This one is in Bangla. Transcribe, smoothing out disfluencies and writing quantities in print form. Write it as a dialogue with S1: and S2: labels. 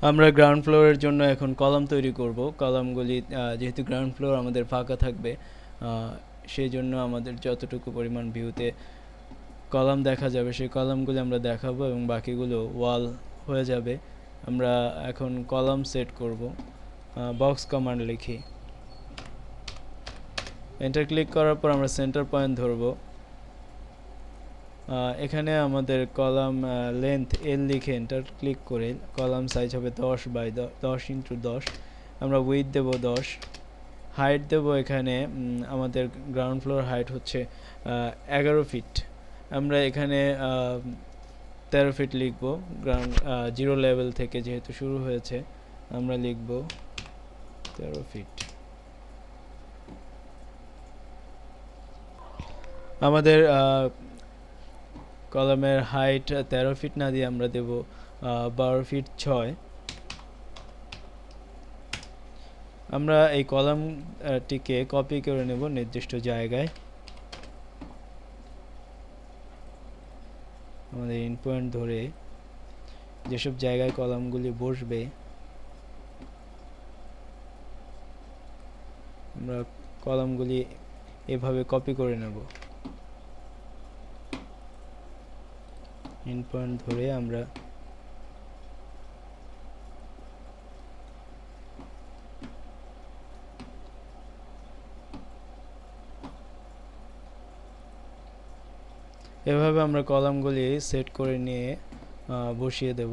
S1: আমরা গ্রাউন্ড ফ্লোরের জন্য এখন কলাম তৈরি করব। কলামগুলি যেহেতু গ্রাউন্ড ফ্লোর আমাদের ফাঁকা থাকবে, সেই জন্য আমাদের যতটুকু পরিমাণ ভিউতে কলাম দেখা যাবে সেই কলামগুলি আমরা দেখাবো এবং বাকিগুলো ওয়াল হয়ে যাবে। আমরা এখন কলাম সেট করব। বক্স কমান্ড লিখি, এন্টার ক্লিক করার পর আমরা সেন্টার পয়েন্ট ধরব। এখানে আমাদের কলাম লেন্থ এল লিখে এন্টার ক্লিক করে কলাম সাইজ হবে 10 বাই 10 × 10। আমরা উইথ দেব 10, হাইট দেব এখানে আমাদের গ্রাউন্ড ফ্লোর হাইট হচ্ছে 11 ফিট। আমরা এখানে 13 ফিট লিখব। গ্রাউন্ড জিরো লেভেল থেকে যেহেতু শুরু হয়েছে, আমরা লিখব 13 ফিট। আমাদের কলামের হাইট 13 ফিট না দিয়ে আমরা দেব 12 ফিট 6। আমরা এই কলামটিকে কপি করে নেব নির্দিষ্ট জায়গায়। আমাদের ইন পয়েন্ট ধরে যেসব জায়গায় কলামগুলি বসবে আমরা কলামগুলি এভাবে কপি করে নেব। ইন পয়েন্ট ধরে আমরা এভাবে আমরা কলামগুলি সেট করে নিয়ে বসিয়ে দেব।